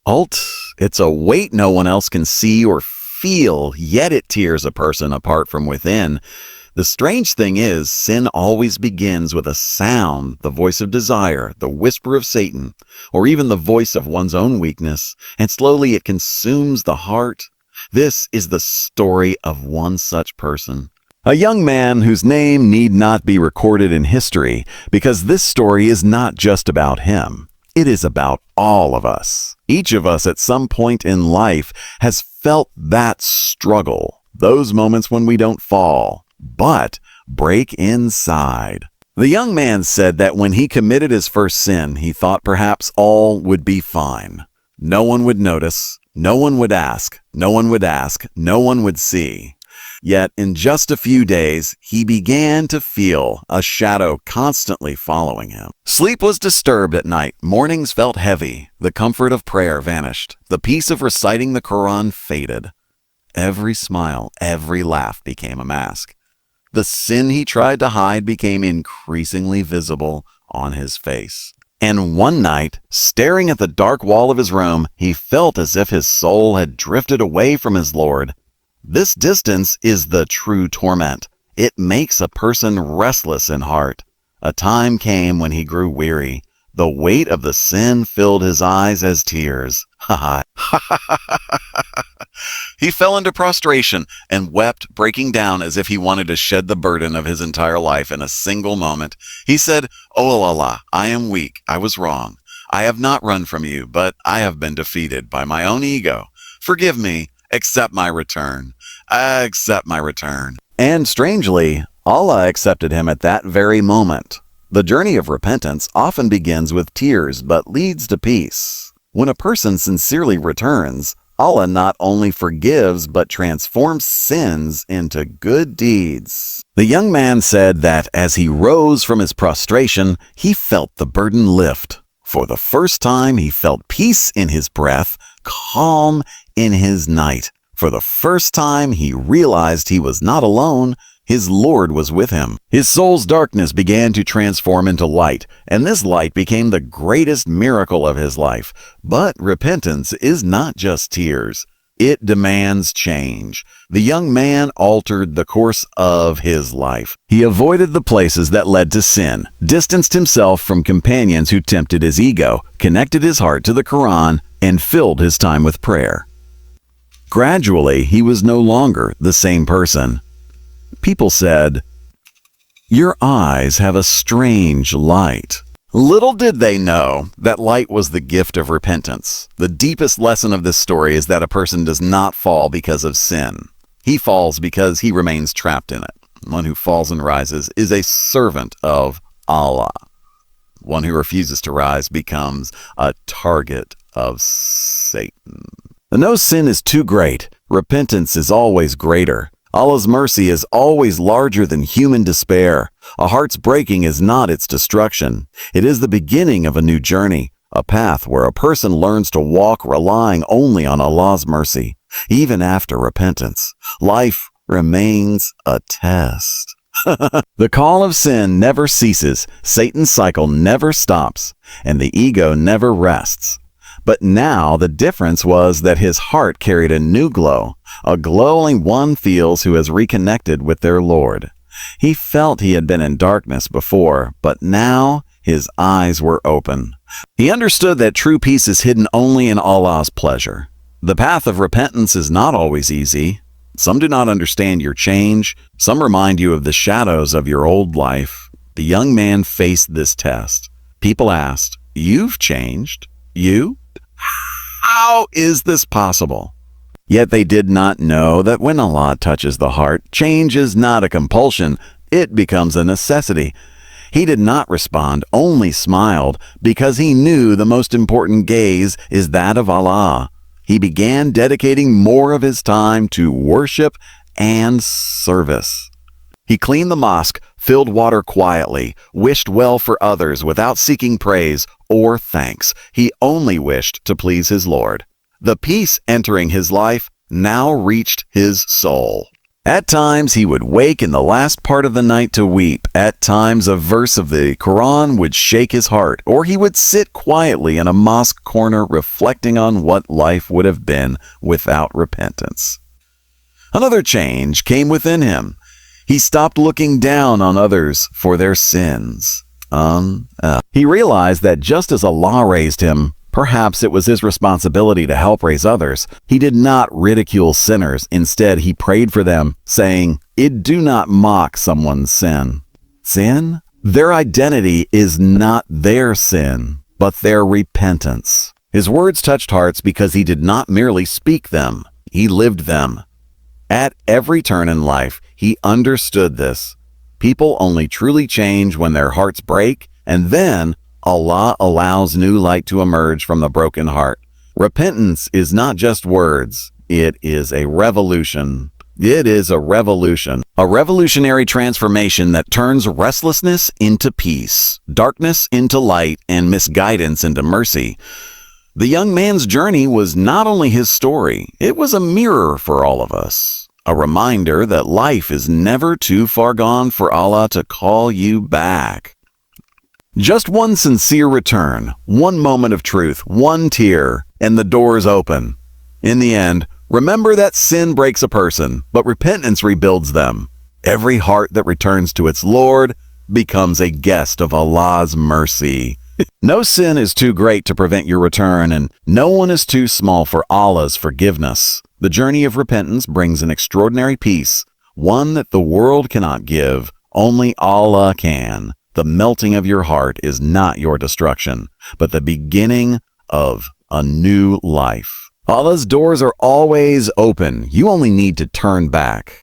It's a weight no one else can see or feel, yet it tears a person apart from within. The strange thing is, sin always begins with a sound, the voice of desire, the whisper of Satan, or even the voice of one's own weakness, and slowly it consumes the heart. This is the story of one such person. A young man whose name need not be recorded in history, because this story is not just about him. It is about all of us. Each of us at some point in life has felt that struggle, those moments when we don't fall, but break inside. The young man said that when he committed his first sin, he thought perhaps all would be fine. No one would notice, no one would ask, no one would see. Yet in just a few days, he began to feel a shadow constantly following him. Sleep was disturbed at night, mornings felt heavy, the comfort of prayer vanished, the peace of reciting the Quran faded. Every smile, every laugh became a mask. The sin he tried to hide became increasingly visible on his face. And one night, staring at the dark wall of his room, he felt as if his soul had drifted away from his Lord. This distance is the true torment. It makes a person restless in heart. A time came when he grew weary. The weight of the sin filled his eyes as tears. He fell into prostration and wept, breaking down as if he wanted to shed the burden of his entire life in a single moment. He said, "O Allah, I am weak. I was wrong. I have not run from you, but I have been defeated by my own ego. Forgive me. Accept my return. Accept my return." And strangely, Allah accepted him at that very moment. The journey of repentance often begins with tears but leads to peace. When a person sincerely returns, Allah not only forgives but transforms sins into good deeds. The young man said that as he rose from his prostration, he felt the burden lift. For the first time, he felt peace in his breath, calm in his night. For the first time, he realized he was not alone. His Lord was with him. His soul's darkness began to transform into light, and this light became the greatest miracle of his life. But repentance is not just tears. It demands change. The young man altered the course of his life. He avoided the places that led to sin, distanced himself from companions who tempted his ego, connected his heart to the Quran, and filled his time with prayer. Gradually, he was no longer the same person. People said, "Your eyes have a strange light." Little did they know that light was the gift of repentance. The deepest lesson of this story is that a person does not fall because of sin. He falls because he remains trapped in it. One who falls and rises is a servant of Allah. One who refuses to rise becomes a target of Satan. No sin is too great. Repentance is always greater. Allah's mercy is always larger than human despair. A heart's breaking is not its destruction. It is the beginning of a new journey, a path where a person learns to walk relying only on Allah's mercy. Even after repentance, life remains a test. The call of sin never ceases, Satan's cycle never stops, and the ego never rests. But now the difference was that his heart carried a new glow, a glow only one feels who has reconnected with their Lord. He felt he had been in darkness before, but now his eyes were open. He understood that true peace is hidden only in Allah's pleasure. The path of repentance is not always easy. Some do not understand your change. Some remind you of the shadows of your old life. The young man faced this test. People asked, "You've changed? You? How is this possible?" Yet they did not know that when Allah touches the heart, change is not a compulsion, it becomes a necessity. He did not respond, only smiled, because he knew the most important gaze is that of Allah. He began dedicating more of his time to worship and service. He cleaned the mosque, filled water quietly, wished well for others without seeking praise or thanks. He only wished to please his Lord. The peace entering his life now reached his soul. At times, he would wake in the last part of the night to weep. At times, a verse of the Quran would shake his heart, or he would sit quietly in a mosque corner reflecting on what life would have been without repentance. Another change came within him. He stopped looking down on others for their sins. He realized that just as Allah raised him, perhaps it was his responsibility to help raise others. He did not ridicule sinners. Instead, he prayed for them, saying, do not mock someone's sin. Sin? Their identity is not their sin, but their repentance. His words touched hearts because he did not merely speak them, he lived them. At every turn in life, he understood this. People only truly change when their hearts break, and then Allah allows new light to emerge from the broken heart. Repentance is not just words. It is a revolution. It is a revolution. A revolutionary transformation that turns restlessness into peace, darkness into light, and misguidance into mercy. The young man's journey was not only his story, it was a mirror for all of us. A reminder that life is never too far gone for Allah to call you back. Just one sincere return, one moment of truth, one tear, and the doors open. In the end, remember that sin breaks a person, but repentance rebuilds them. Every heart that returns to its Lord becomes a guest of Allah's mercy. No sin is too great to prevent your return, and no one is too small for Allah's forgiveness. The journey of repentance brings an extraordinary peace, one that the world cannot give, only Allah can. The melting of your heart is not your destruction, but the beginning of a new life. Allah's doors are always open. You only need to turn back.